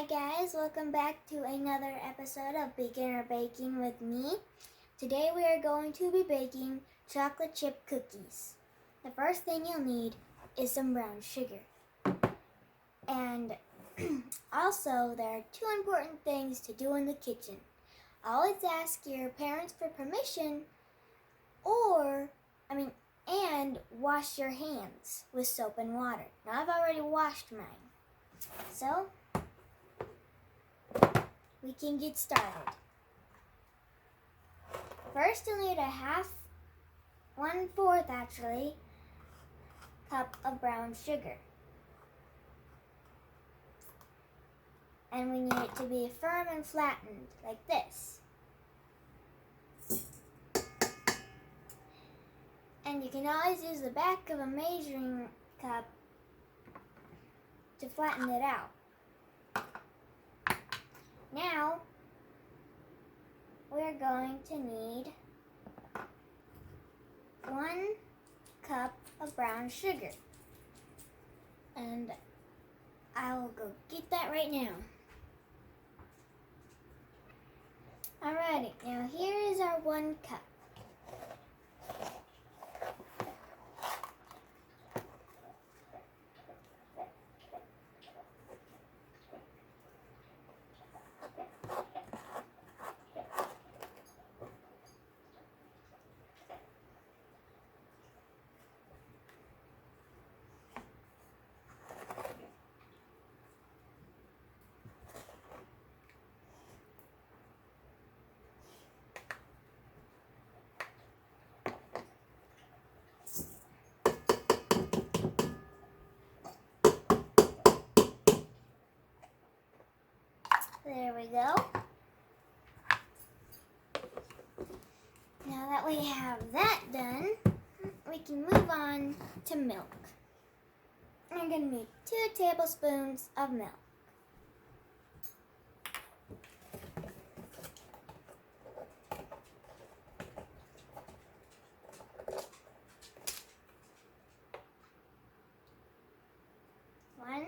guys, welcome back to another episode of Beginner Baking with me. Today we are going to be baking chocolate chip cookies. The first thing you'll need is some brown sugar. And also there are two important things to do in the kitchen. Always ask your parents for permission and wash your hands with soap and water. Now I've already washed mine. So we can get started. First, you'll need a 1/4 cup of brown sugar. And we need it to be firm and flattened, like this. And you can always use the back of a measuring cup to flatten it out. Now, we're going to need 1 cup of brown sugar. And I will go get that right now. Alrighty, now here is our 1 cup. There we go. Now that we have that done, we can move on to milk. I'm going to need 2 tablespoons of milk. One.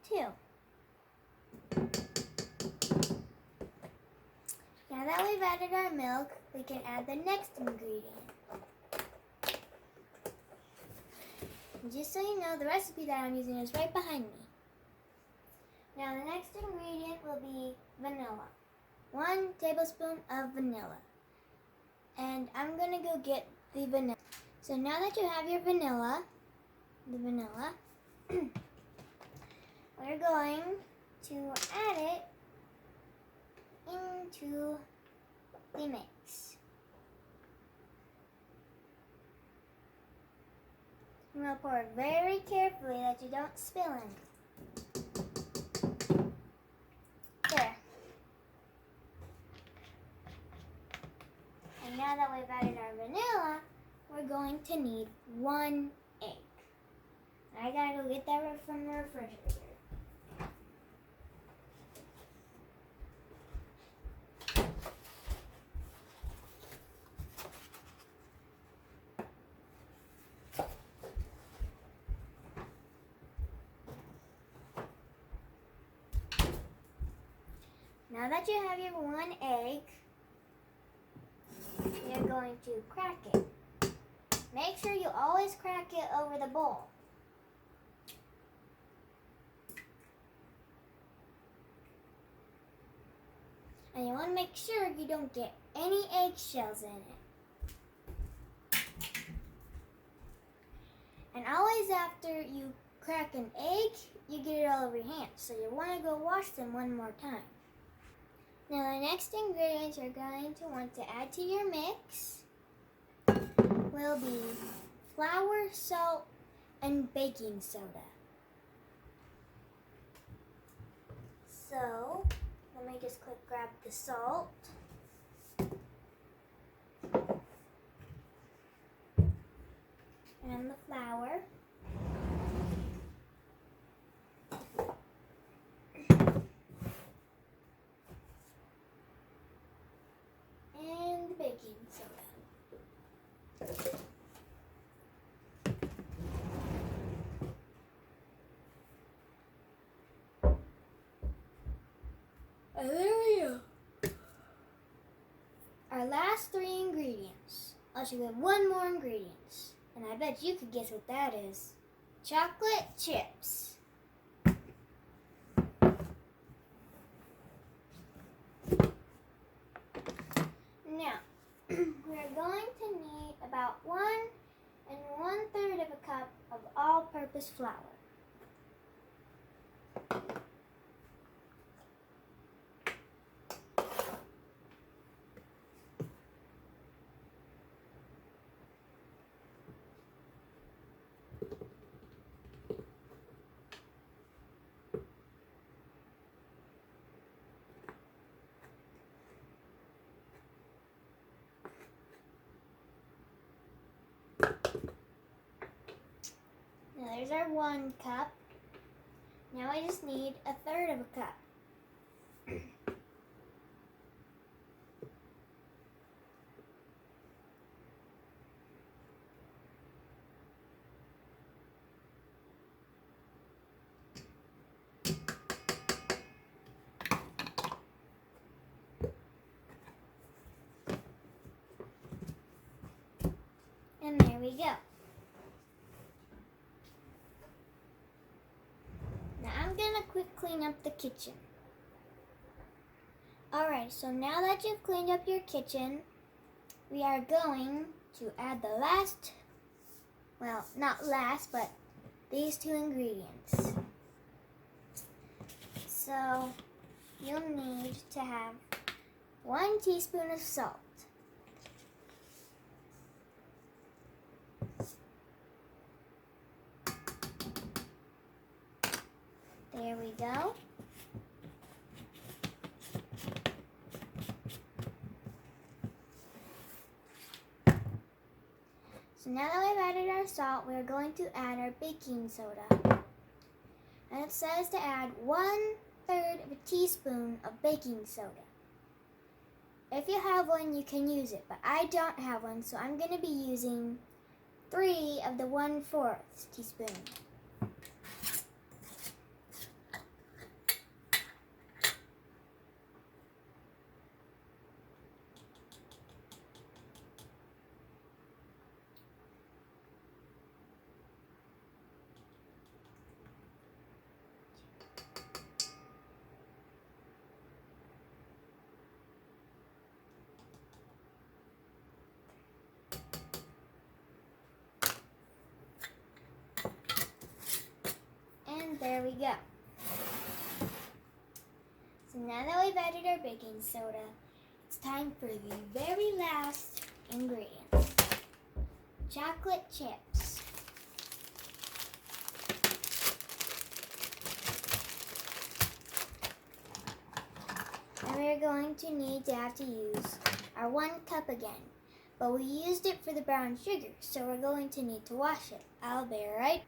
2. Now that we've added our milk, we can add the next ingredient. And just so you know, the recipe that I'm using is right behind me. Now the next ingredient will be vanilla. 1 tablespoon of vanilla. And I'm going to go get the vanilla. So now that you have your vanilla, we're going to add it into the mix. And we'll pour it very carefully that you don't spill any. There. And now that we've added our vanilla, we're going to need 1 egg. I gotta go get that from the refrigerator. Now that you have your 1 egg, you're going to crack it. Make sure you always crack it over the bowl. And you want to make sure you don't get any eggshells in it. And always after you crack an egg, you get it all over your hands. So you want to go wash them 1 more time. Now the next ingredients you're going to want to add to your mix will be flour, salt, and baking soda. So let me just quick grab the salt. And the flour. And the baking soda. And there we go. Our last 3 ingredients. Also, we have one more ingredient. And I bet you could guess what that is. Chocolate chips. Now, we're going to need about 1 1/3 of a cup of all-purpose flour. Now there's our 1 cup. Now I just need 1/3 of a cup. And there we go. Now I'm gonna quick clean up the kitchen. Alright, so now that you've cleaned up your kitchen, we are going to add the last, well, not last, but these 2 ingredients. So you'll need to have 1 teaspoon of salt. There we go. So now that we've added our salt, we're going to add our baking soda. And it says to add 1/3 of a teaspoon of baking soda. If you have one, you can use it, but I don't have one, so I'm going to be using 3 of the 1/4 teaspoon. And there we go. So now that we've added our baking soda, it's time for the very last ingredient. Chocolate chips. And we're going to need to have to use our 1 cup again. But we used it for the brown sugar, so we're going to need to wash it. I'll be right.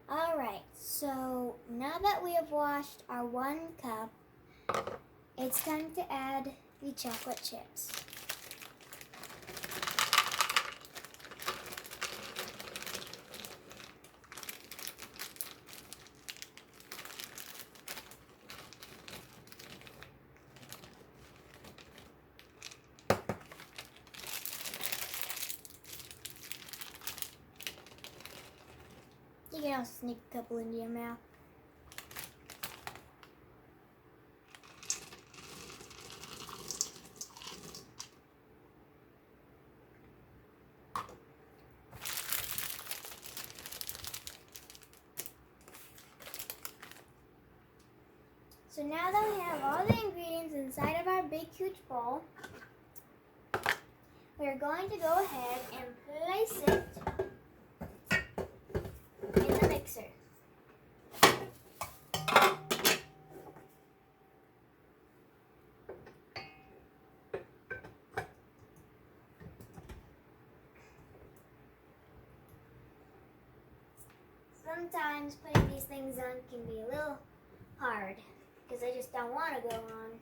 Alright, so now that we have washed our 1 cup, it's time to add the chocolate chips. You can also sneak a couple into your mouth. So now that we have all the ingredients inside of our big huge bowl, we're going to go ahead and place it in the mixer. Sometimes putting these things on can be a little hard because I just don't want to go on.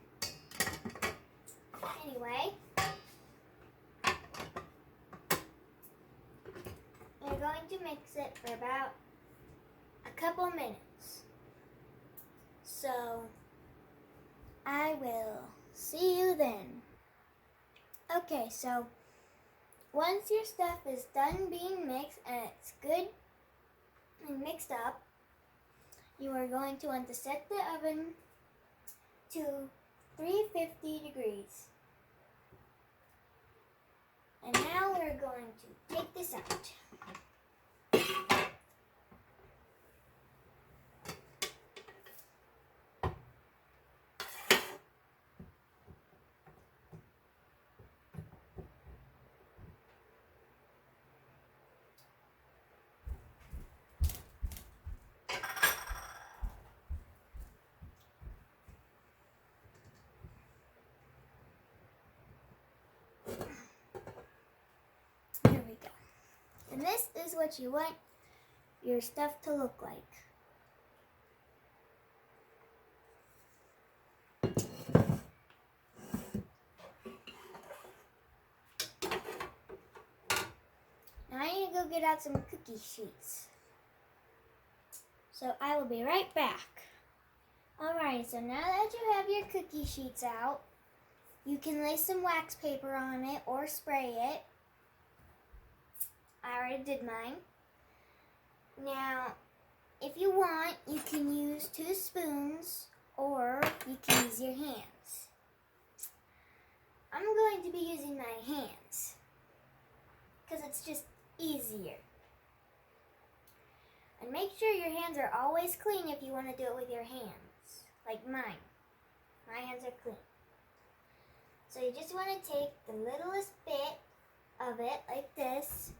Anyway, we're going to mix it for about a couple minutes. So I will see you then. Okay, so once your stuff is done being mixed and it's good and mixed up, you are going to want to set the oven to 350 degrees. And now we're going to take this out. There we go. And this is what you want your stuff to look like. Now I need to go get out some cookie sheets. So I will be right back. Alright, so now that you have your cookie sheets out, you can lay some wax paper on it or spray it. I already did mine. Now, if you want, you can use 2 spoons or you can use your hands. I'm going to be using my hands because it's just easier. And make sure your hands are always clean if you want to do it with your hands, like mine. My hands are clean. So you just want to take the littlest bit of it, like this,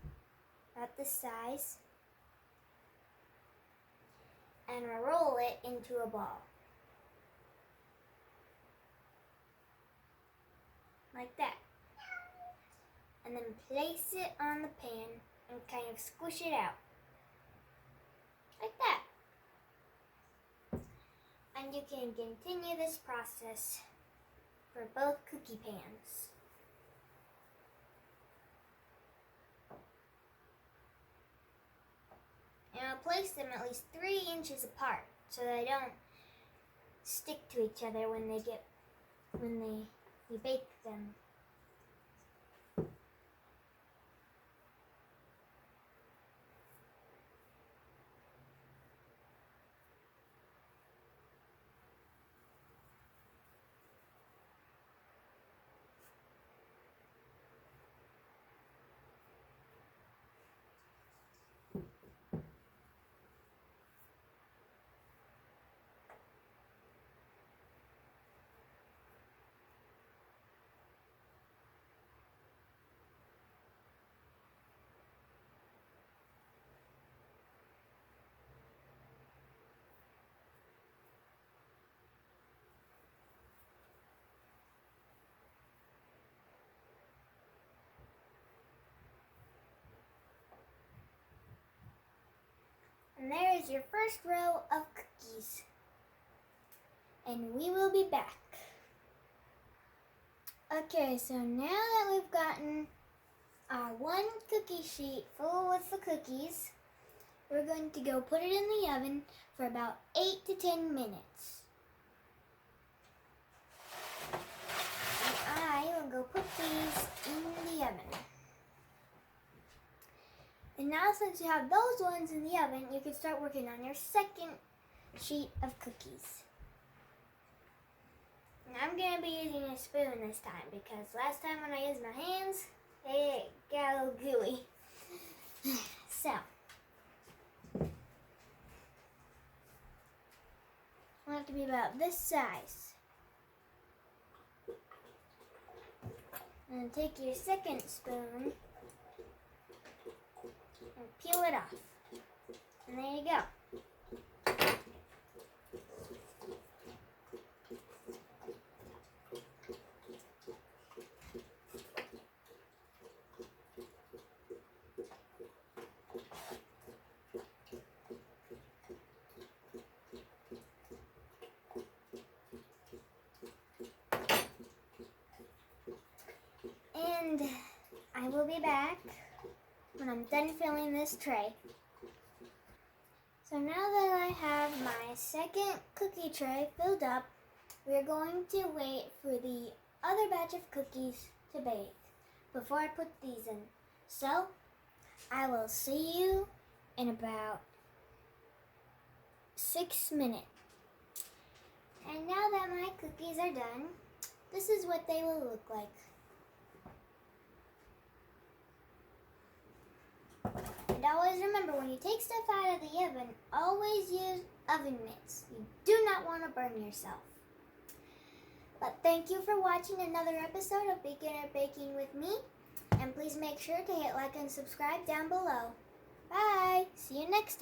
about this size, and roll it into a ball. Like that. And then place it on the pan and kind of squish it out. Like that. And you can continue this process for both cookie pans. And I'll place them at least 3 inches apart so they don't stick to each other when you bake them. And there is your first row of cookies. And we will be back. Okay, so now that we've gotten our 1 cookie sheet full with the cookies, we're going to go put it in the oven for about 8 to 10 minutes. And I will go put these in the oven. And now since you have those ones in the oven, you can start working on your second sheet of cookies. And I'm going to be using a spoon this time because last time when I used my hands, it got a little gooey. So, I want it to be about this size. And take your second spoon and peel it off. And there you go. And I will be back when I'm done filling this tray. So now that I have my second cookie tray filled up, we're going to wait for the other batch of cookies to bake before I put these in. So, I will see you in about 6 minutes. And now that my cookies are done, this is what they will look like. And always remember, when you take stuff out of the oven, always use oven mitts. You do not want to burn yourself. But thank you for watching another episode of Beginner Baking with me. And please make sure to hit like and subscribe down below. Bye! See you next time.